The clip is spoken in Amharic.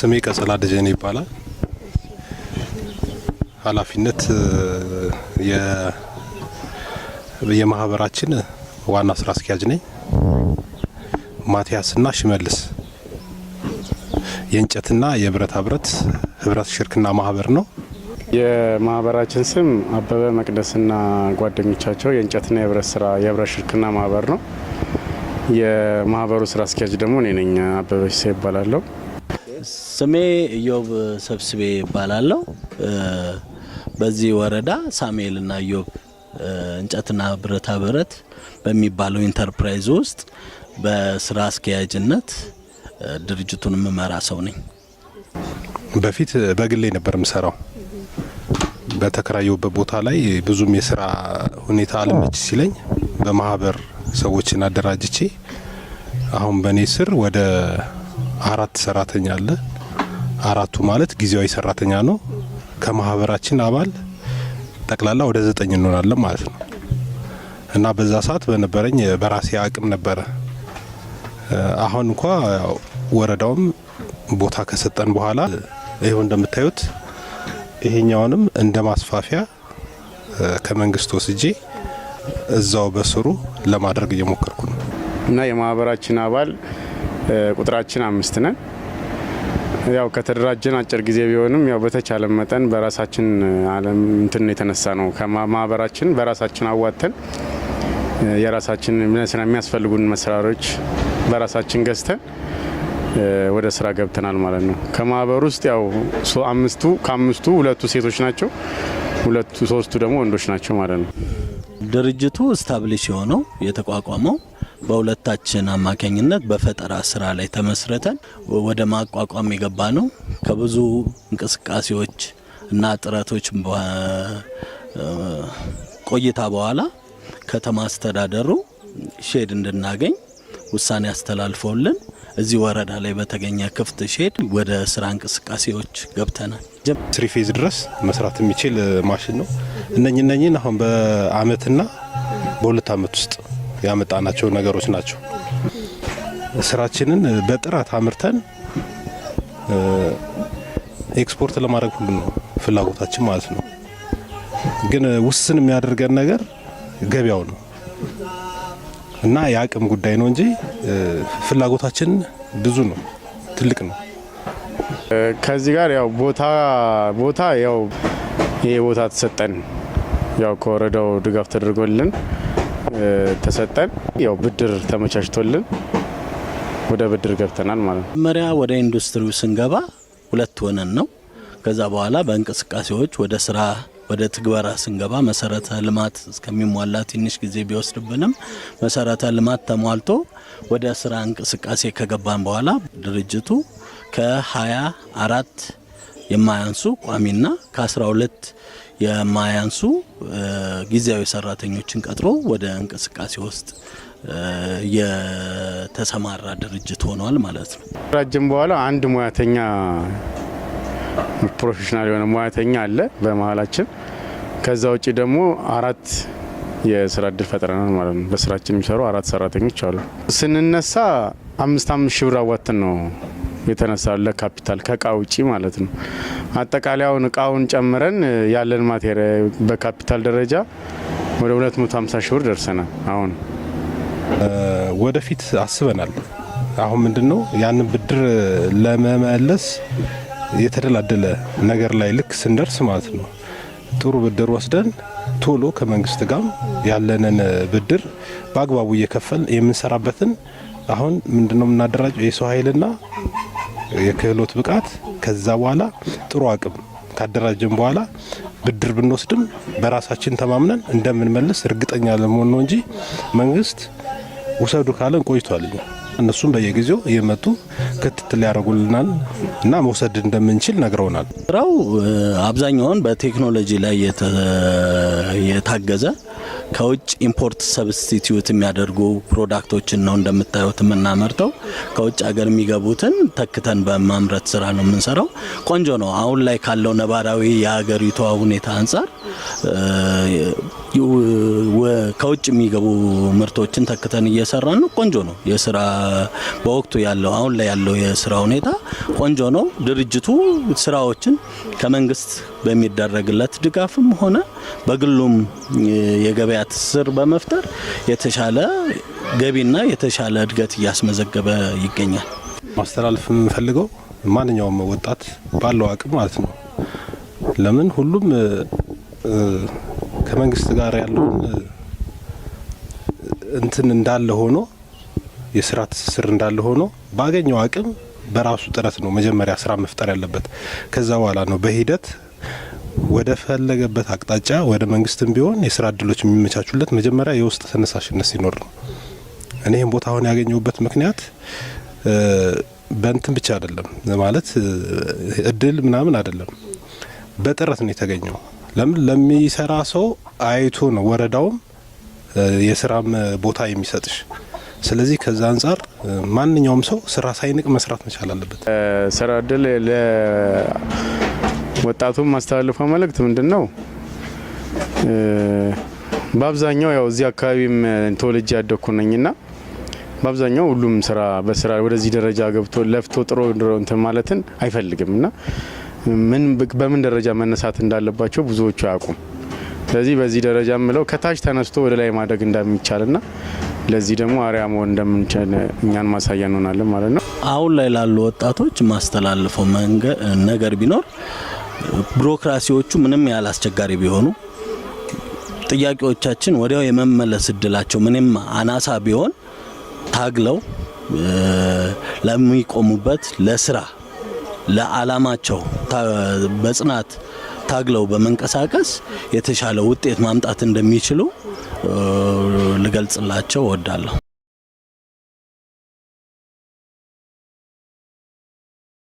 ስሜ ቀጸላ ደጀኔ ይባላል። ኃላፊነት የማህበራችን ዋና ስራ አስኪያጅ ነኝ። ማቲያስና ሽመልስ የእንጨትና የብረታ ብረት ህብረት ሽርክና ማህበር ነው። የማህበራችን ስም አበበ መቅደስና ጓደኞቻቸው የእንጨትና የብረት ሽርክና ማህበር ነው። የማህበሩ ስራ አስኪያጅ ደግሞ እኔ ነኝ፣ አበበ ይባላለሁ። ስሜ ኢዮብ ሰብስቤ ይባላለሁ። በዚህ ወረዳ ሳሙኤልና ኢዮብ እንጨትና ብረታ ብረት በሚባለው ኢንተርፕራይዝ ውስጥ በስራ አስኪያጅነት ድርጅቱን መመራ ሰው ነኝ። በፊት በግሌ ነበር የምሰራው። በተከራየሁበት ቦታ ላይ ብዙም የስራ ሁኔታ አለመች ሲለኝ በማህበር ሰዎችን አደራጅቼ አሁን በኔ ስር ወደ 4 ሰራተኛ አለ። 4ቱ ማለት ጊዜያዊ ሰራተኛ ነው። ከማህበራችን አባል ጠቅላላ ወደ 9 እንሆናለን ማለት ነው። እና በዛ ሰዓት በነበረኝ በራሴ አቅም ነበረ። አሁን እንኳን ወረዳውም ቦታ ከሰጠን በኋላ ይሄው እንደምታዩት ይሄኛውንም እንደ ማስፋፊያ ከመንግስት ወስጄ እዛው በስሩ ለማድረግ እየሞከርኩ ነው። እና የማህበራችን አባል ቁጥራችን 5 ነን። ያው ከተደራጀን አጭር ጊዜ ቢሆንም ያው በተቻለ መጠን በራሳችን አለም እንትን የተነሳ ነው። ከማህበራችን በራሳችን አዋተን የራሳችን የሚያስፈልጉን መሳሪያዎች በራሳችን ገዝተን ወደ ስራ ገብተናል ማለት ነው። ከማህበር ውስጥ ያው ከአምስቱ 2ቱ ሴቶች ናቸው፣ 3ቱ ደግሞ ወንዶች ናቸው ማለት ነው። ድርጅቱ ስታብሊሽ የሆነው የተቋቋመው በሁለታችን አማካኝነት በፈጠራ ስራ ላይ ተመስርተን ወደ ማቋቋም የገባ ነው። ከብዙ እንቅስቃሴዎች እና ጥረቶች ቆይታ በኋላ ከተማ አስተዳደሩ ሼድ እንድናገኝ ውሳኔ አስተላልፈውልን እዚህ ወረዳ ላይ በተገኘ ክፍት ሼድ ወደ ስራ እንቅስቃሴዎች ገብተናል። 3 ፌዝ ድረስ መስራት የሚችል ማሽን ነው። እነኚህን አሁን በአመትና በ2 አመት ውስጥ ያመጣናቸው ነገሮች ናቸው። ስራችንን በጥራት አምርተን ኤክስፖርት ለማድረግ ሁሉ ነው ፍላጎታችን ማለት ነው። ግን ውስን የሚያደርገን ነገር ገበያው ነው እና የአቅም ጉዳይ ነው እንጂ ፍላጎታችን ብዙ ነው፣ ትልቅ ነው። ከዚህ ጋር ያው ቦታ ያው ይሄ ቦታ ተሰጠን፣ ያው ከወረዳው ድጋፍ ተደርጎልን ተሰጠን። ያው ብድር ተመቻችቶልን ወደ ብድር ገብተናል ማለት ነው። መጀመሪያ ወደ ኢንዱስትሪው ስንገባ 2 ሆነን ነው። ከዛ በኋላ በእንቅስቃሴዎች ወደ ትግበራ ስንገባ መሰረተ ልማት እስከሚሟላ ትንሽ ጊዜ ቢወስድብንም መሰረተ ልማት ተሟልቶ ወደ ስራ እንቅስቃሴ ከገባን በኋላ ድርጅቱ ከ24 የማያንሱ ቋሚና ከ12 የማያንሱ ጊዜያዊ ሰራተኞችን ቀጥሮ ወደ እንቅስቃሴ ውስጥ የተሰማራ ድርጅት ሆኗል ማለት ነው። ረጅም በኋላ አንድ ሙያተኛ ፕሮፌሽናል የሆነ ሙያተኛ አለ በመሃላችን። ከዛ ውጪ ደግሞ 4 የስራ እድል ፈጥረናል ማለት ነው። በስራችን የሚሰሩ 4 ሰራተኞች አሉ። ስንነሳ 5 ሺህ ብር አዋጥተን ነው የተነሳው ለካፒታል ከእቃ ውጪ ማለት ነው። አጠቃላይ አሁን እቃውን ጨምረን ያለን ማቴሪያል በካፒታል ደረጃ ወደ 250 ሺህ ብር ደርሰናል። አሁን ወደፊት አስበናል። አሁን ምንድነው ያንን ብድር ለመመለስ የተደላደለ ነገር ላይ ልክ ስንደርስ ማለት ነው ጥሩ ብድር ወስደን ቶሎ ከመንግስት ጋር ያለንን ብድር በአግባቡ እየከፈልን የምንሰራበትን አሁን ምንድነው የምናደራጀው የሰው ኃይልና የክህሎት ብቃት። ከዛ በኋላ ጥሩ አቅም ካደራጀን በኋላ ብድር ብንወስድም በራሳችን ተማምነን እንደምንመልስ እርግጠኛ ለመሆን ነው እንጂ መንግስት ውሰዱ ካለን ቆይቷል። እነሱም በየጊዜው እየመጡ ክትትል ያደርጉልናል እና መውሰድ እንደምንችል ነግረውናል። ስራው አብዛኛውን በቴክኖሎጂ ላይ የታገዘ ከውጭ ኢምፖርት ሰብስቲቲዩት የሚያደርጉ ፕሮዳክቶችን ነው እንደምታዩት የምናመርተው። ከውጭ ሀገር የሚገቡትን ተክተን በማምረት ስራ ነው የምንሰራው። ቆንጆ ነው። አሁን ላይ ካለው ነባራዊ የሀገሪቷ ሁኔታ አንጻር ከውጭ የሚገቡ ምርቶችን ተክተን እየሰራን ነው። ቆንጆ ነው የስራ በወቅቱ ያለው አሁን ላይ ያለው የስራ ሁኔታ ቆንጆ ነው። ድርጅቱ ስራዎችን ከመንግስት በሚደረግለት ድጋፍም ሆነ በግሉም የገበያ ትስስር በመፍጠር የተሻለ ገቢና የተሻለ እድገት እያስመዘገበ ይገኛል። ማስተላለፍ የምፈልገው ማንኛውም ወጣት ባለው አቅም ማለት ነው ለምን ሁሉም ከመንግስት ጋር ያለውን እንትን እንዳለ ሆኖ የስራ ትስስር እንዳለ ሆኖ ባገኘው አቅም በራሱ ጥረት ነው መጀመሪያ ስራ መፍጠር ያለበት። ከዛ በኋላ ነው በሂደት ወደ ፈለገበት አቅጣጫ ወደ መንግስትም ቢሆን የስራ እድሎች የሚመቻቹለት መጀመሪያ የውስጥ ተነሳሽነት ሲኖር ነው። እኔ ይሄን ቦታ አሁን ያገኘሁበት ምክንያት በእንትን ብቻ አይደለም ማለት እድል ምናምን አይደለም፣ በጥረት ነው የተገኘው። ለምን ለሚሰራ ሰው አይቶ ነው ወረዳውም የስራም ቦታ የሚሰጥሽ። ስለዚህ ከዛ አንፃር ማንኛውም ሰው ስራ ሳይንቅ መስራት መቻል አለበት። ስራ እድል ለወጣቱም ማስተላለፈው መልእክት ምንድነው? በአብዛኛው ያው እዚህ አካባቢም ተወልጄ ያደኩ ነኝና በአብዛኛው ሁሉም ስራ በስራ ወደዚህ ደረጃ ገብቶ ለፍቶ ጥሮ እንትን ማለትን አይፈልግምና በምን ደረጃ መነሳት እንዳለባቸው ብዙዎቹ አያውቁም። ስለዚህ በዚህ ደረጃ ምለው ከታች ተነስቶ ወደ ላይ ማደግ እንደሚቻልና ለዚህ ደግሞ አርአያ መሆን እንደምንችል እኛን ማሳያ እንሆናለን ማለት ነው። አሁን ላይ ላሉ ወጣቶች ማስተላለፈው ነገር ቢኖር ቢሮክራሲዎቹ ምንም ያህል አስቸጋሪ ቢሆኑ ጥያቄዎቻችን ወዲያው የመመለስ እድላቸው ምንም አናሳ ቢሆን ታግለው ለሚቆሙበት ለስራ ለዓላማቸው በጽናት ታግለው በመንቀሳቀስ የተሻለ ውጤት ማምጣት እንደሚችሉ ልገልጽላቸው እወዳለሁ።